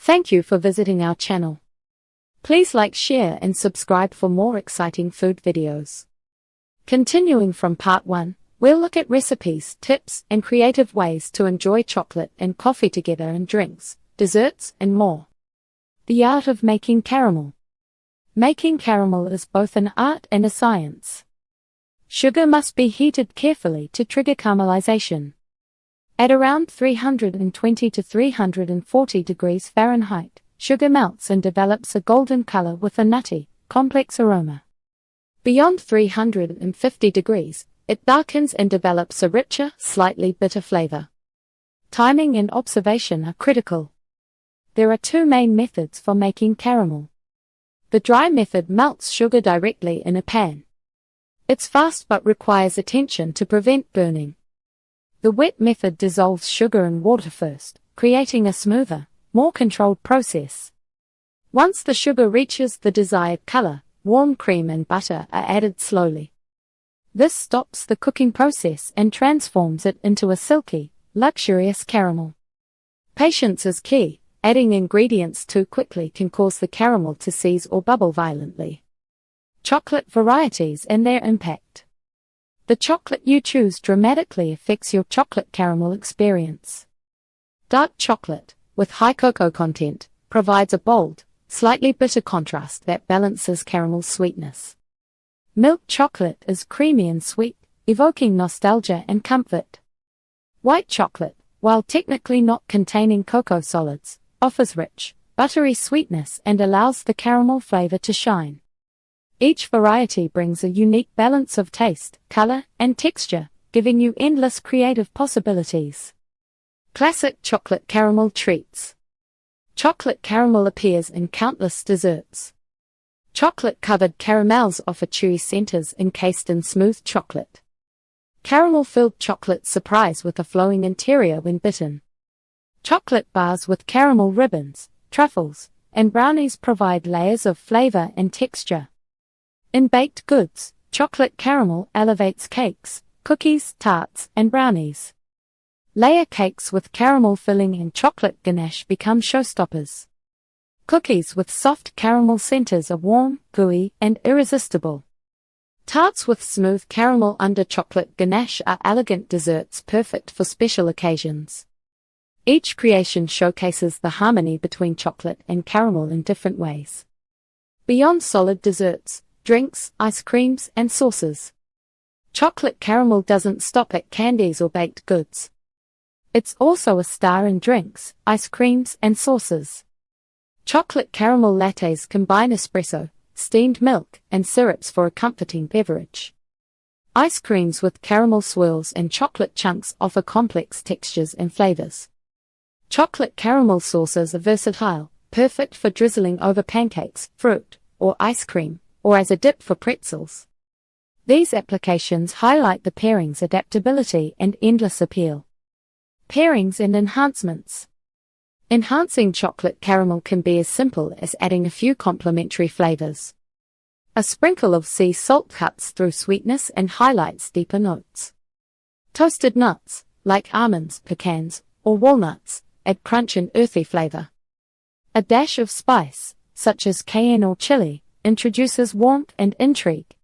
Thank you for visiting our channel. Please like, share and subscribe for more exciting food videos. Continuing from part 1, we'll look at recipes, tips and creative ways to enjoy chocolate and coffee together and drinks, desserts and more. The art of making caramel. Making caramel is both an art and a science. Sugar must be heated carefully to trigger caramelization. At around 320 to 340 degrees Fahrenheit, sugar melts and develops a golden color with a nutty, complex aroma. Beyond 350 degrees, it darkens and develops a richer, slightly bitter flavor. Timing and observation are critical. There are two main methods for making caramel. The dry method melts sugar directly in a pan. It's fast but requires attention to prevent burning. The wet method dissolves sugar in water first, creating a smoother, more controlled process. Once the sugar reaches the desired color, warm cream and butter are added slowly. This stops the cooking process and transforms it into a silky, luxurious caramel. Patience is key. Adding ingredients too quickly can cause the caramel to seize or bubble violently. Chocolate varieties and their impact. The chocolate you choose dramatically affects your chocolate caramel experience. Dark chocolate, with high cocoa content, provides a bold, slightly bitter contrast that balances caramel sweetness. Milk chocolate is creamy and sweet, evoking nostalgia and comfort. White chocolate, while technically not containing cocoa solids, offers rich, buttery sweetness and allows the caramel flavor to shine. Each variety brings a unique balance of taste, color, and texture, giving you endless creative possibilities. Classic chocolate caramel treats. Chocolate caramel appears in countless desserts. Chocolate-covered caramels offer chewy centers encased in smooth chocolate. Caramel-filled chocolate surprise with a flowing interior when bitten. Chocolate bars with caramel ribbons, truffles, and brownies provide layers of flavor and texture. In baked goods, chocolate caramel elevates cakes, cookies, tarts, and brownies. Layer cakes with caramel filling and chocolate ganache become showstoppers. Cookies with soft caramel centers are warm, gooey, and irresistible. Tarts with smooth caramel under chocolate ganache are elegant desserts perfect for special occasions. Each creation showcases the harmony between chocolate and caramel in different ways. Beyond solid desserts, drinks, ice creams, and sauces. Chocolate caramel doesn't stop at candies or baked goods. It's also a star in drinks, ice creams, and sauces. Chocolate caramel lattes combine espresso, steamed milk, and syrups for a comforting beverage. Ice creams with caramel swirls and chocolate chunks offer complex textures and flavors. Chocolate caramel sauces are versatile, perfect for drizzling over pancakes, fruit, or ice cream, or as a dip for pretzels. These applications highlight the pairings' adaptability and endless appeal. Pairings and enhancements. Enhancing chocolate caramel can be as simple as adding a few complementary flavors. A sprinkle of sea salt cuts through sweetness and highlights deeper notes. Toasted nuts, like almonds, pecans, or walnuts, add crunch and earthy flavor. A dash of spice, such as cayenne or chili, introduces warmth and intrigue.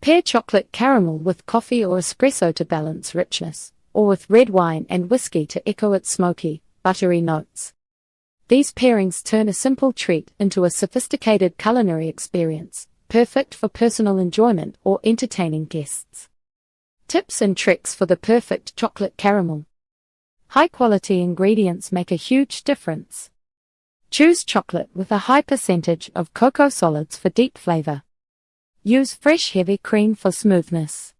Pair chocolate caramel with coffee or espresso to balance richness, or with red wine and whiskey to echo its smoky, buttery notes. These pairings turn a simple treat into a sophisticated culinary experience, perfect for personal enjoyment or entertaining guests. Tips and tricks for the perfect chocolate caramel. High-quality ingredients make a huge difference. Choose chocolate with a high percentage of cocoa solids for deep flavor. Use fresh heavy cream for smoothness.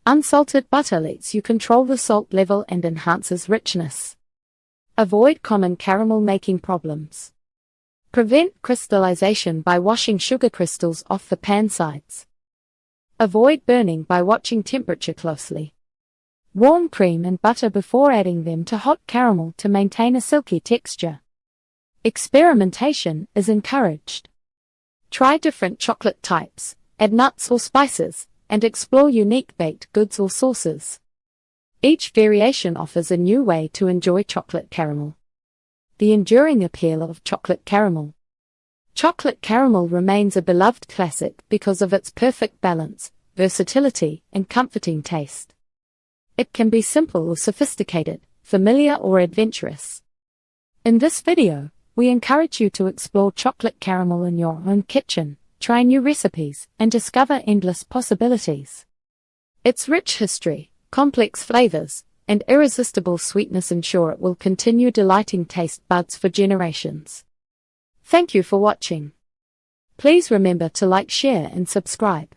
Unsalted butter lets you control the salt level and enhances richness. Avoid common caramel making problems. Prevent crystallization by washing sugar crystals off the pan sides. Avoid burning by watching temperature closely. Warm cream and butter before adding them to hot caramel to maintain a silky texture. Experimentation is encouraged. Try different chocolate types, add nuts or spices, and explore unique baked goods or sauces. Each variation offers a new way to enjoy chocolate caramel. the enduring appeal of chocolate caramel. Chocolate caramel remains a beloved classic because of its perfect balance, versatility, and comforting taste. It can be simple or sophisticated, familiar or adventurous. In this video, we encourage you to explore chocolate caramel in your own kitchen, try new recipes, and discover endless possibilities. Its rich history, complex flavors, and irresistible sweetness ensure it will continue delighting taste buds for generations. Thank you for watching. Please remember to like, share, and subscribe.